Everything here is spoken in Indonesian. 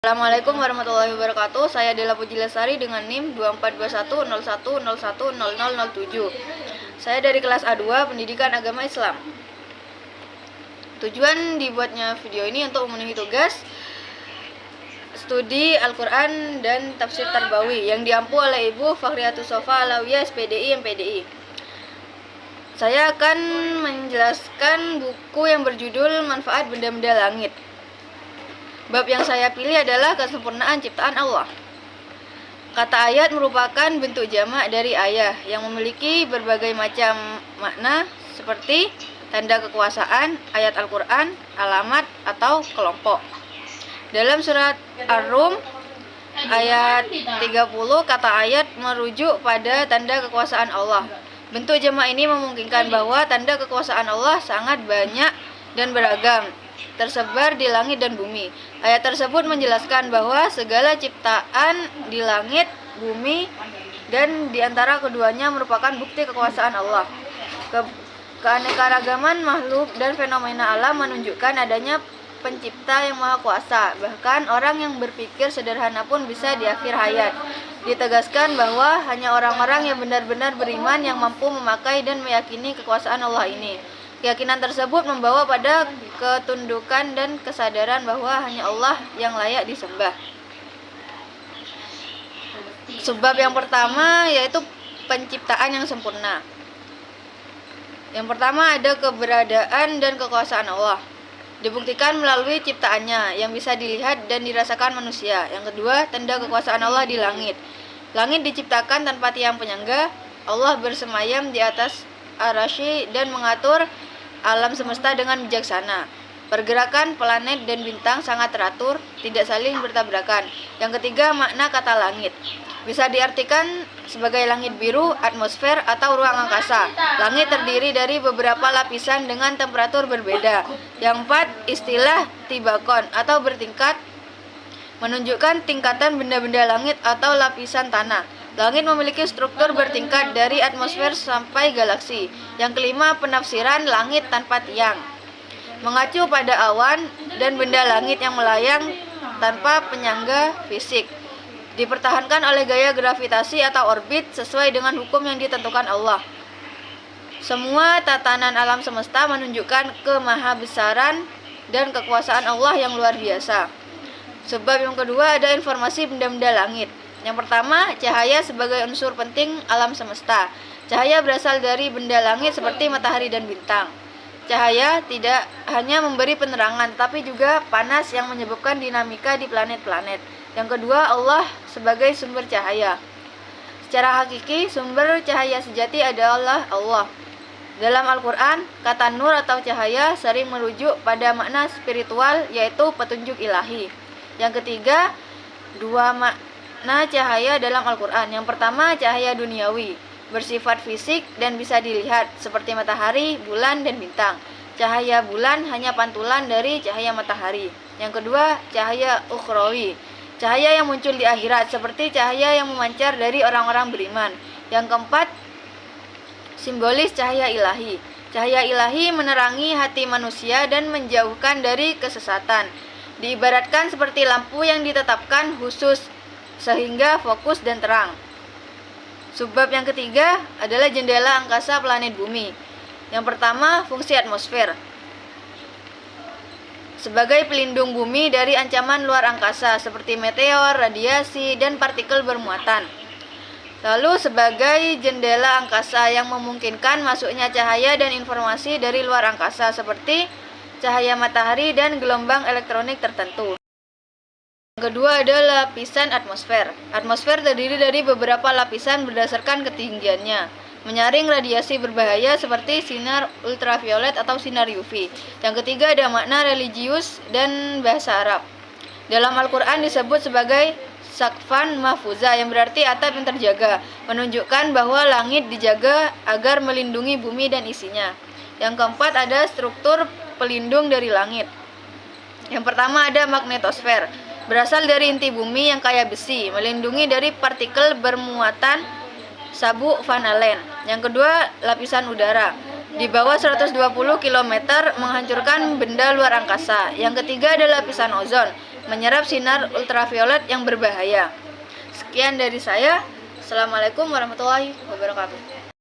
Assalamualaikum warahmatullahi wabarakatuh. Saya Dela Puji Lestari dengan NIM 242101010007. Saya dari kelas A2 Pendidikan Agama Islam. Tujuan dibuatnya video ini untuk memenuhi tugas studi Al-Quran dan Tafsir Tarbawi yang diampu oleh Ibu Fakhriyatus Sofa Alawiyah SPDI MPDI. Saya akan menjelaskan buku yang berjudul Manfaat Benda-Benda Langit. Bab yang saya pilih adalah kesempurnaan ciptaan Allah. Kata ayat merupakan bentuk jamak dari ayah yang memiliki berbagai macam makna seperti tanda kekuasaan, ayat Al-Quran, alamat, atau kelompok. Dalam surat Ar-Rum ayat 30, kata ayat merujuk pada tanda kekuasaan Allah. Bentuk jamak ini memungkinkan bahwa tanda kekuasaan Allah sangat banyak dan beragam, tersebar di langit dan bumi. Ayat tersebut menjelaskan bahwa segala ciptaan di langit, bumi, dan di antara keduanya merupakan bukti kekuasaan Allah. Keanekaragaman makhluk dan fenomena alam menunjukkan adanya pencipta yang maha kuasa. Bahkan orang yang berpikir sederhana pun bisa di akhir hayat. Ditegaskan bahwa hanya orang-orang yang benar-benar beriman yang mampu memakai dan meyakini kekuasaan Allah ini. Keyakinan tersebut membawa pada ketundukan dan kesadaran bahwa hanya Allah yang layak disembah. Sebab yang pertama yaitu penciptaan yang sempurna. Yang pertama ada keberadaan dan kekuasaan Allah. Dibuktikan melalui ciptaannya yang bisa dilihat dan dirasakan manusia. Yang kedua, tanda kekuasaan Allah di langit. Langit diciptakan tanpa tiang penyangga. Allah bersemayam di atas Ar-Rasy dan mengatur alam semesta dengan bijaksana. Pergerakan planet dan bintang sangat teratur, tidak saling bertabrakan. Yang ketiga, makna kata langit. Bisa diartikan sebagai langit biru, atmosfer, atau ruang angkasa. Langit terdiri dari beberapa lapisan dengan temperatur berbeda. Yang keempat, istilah tibakon atau bertingkat menunjukkan tingkatan benda-benda langit atau lapisan tanah. Langit memiliki struktur bertingkat dari atmosfer sampai galaksi. Yang kelima, penafsiran langit tanpa tiang. Mengacu pada awan dan benda langit yang melayang tanpa penyangga fisik. Dipertahankan oleh gaya gravitasi atau orbit sesuai dengan hukum yang ditentukan Allah. Semua tatanan alam semesta menunjukkan kemahabesaran dan kekuasaan Allah yang luar biasa. Sebab yang kedua ada informasi benda-benda langit. Yang pertama, cahaya sebagai unsur penting alam semesta. Cahaya berasal dari benda langit seperti matahari dan bintang. Cahaya tidak hanya memberi penerangan, tapi juga panas yang menyebabkan dinamika di planet-planet. Yang kedua, Allah sebagai sumber cahaya. Secara hakiki, sumber cahaya sejati adalah Allah. Dalam Al-Quran, kata nur atau cahaya sering merujuk pada makna spiritual, yaitu petunjuk ilahi. Yang ketiga, dua makna cahaya dalam Al-Quran. Yang pertama, cahaya duniawi, bersifat fisik dan bisa dilihat, seperti matahari, bulan, dan bintang. Cahaya bulan hanya pantulan dari cahaya matahari. Yang kedua, cahaya ukhrawi, cahaya yang muncul di akhirat, seperti cahaya yang memancar dari orang-orang beriman. Yang keempat, simbolis cahaya ilahi. Cahaya ilahi menerangi hati manusia dan menjauhkan dari kesesatan. Diibaratkan seperti lampu yang ditetapkan khusus, sehingga fokus dan terang. Sebab yang ketiga adalah jendela angkasa planet bumi. Yang pertama, fungsi atmosfer. Sebagai pelindung bumi dari ancaman luar angkasa seperti meteor, radiasi, dan partikel bermuatan. Lalu sebagai jendela angkasa yang memungkinkan masuknya cahaya dan informasi dari luar angkasa seperti cahaya matahari dan gelombang elektronik tertentu. Yang kedua adalah lapisan atmosfer. Atmosfer terdiri dari beberapa lapisan berdasarkan ketinggiannya, menyaring radiasi berbahaya seperti sinar ultraviolet atau sinar UV. Yang ketiga ada makna religius dan bahasa Arab. Dalam Al-Quran disebut sebagai sakfan mahfuza yang berarti atap yang terjaga, menunjukkan bahwa langit dijaga agar melindungi bumi dan isinya. Yang keempat ada struktur pelindung dari langit. Yang pertama ada magnetosfer, berasal dari inti bumi yang kaya besi, melindungi dari partikel bermuatan sabuk Van Allen. Yang kedua, lapisan udara. Di bawah 120 km menghancurkan benda luar angkasa. Yang ketiga adalah lapisan ozon, menyerap sinar ultraviolet yang berbahaya. Sekian dari saya. Assalamualaikum warahmatullahi wabarakatuh.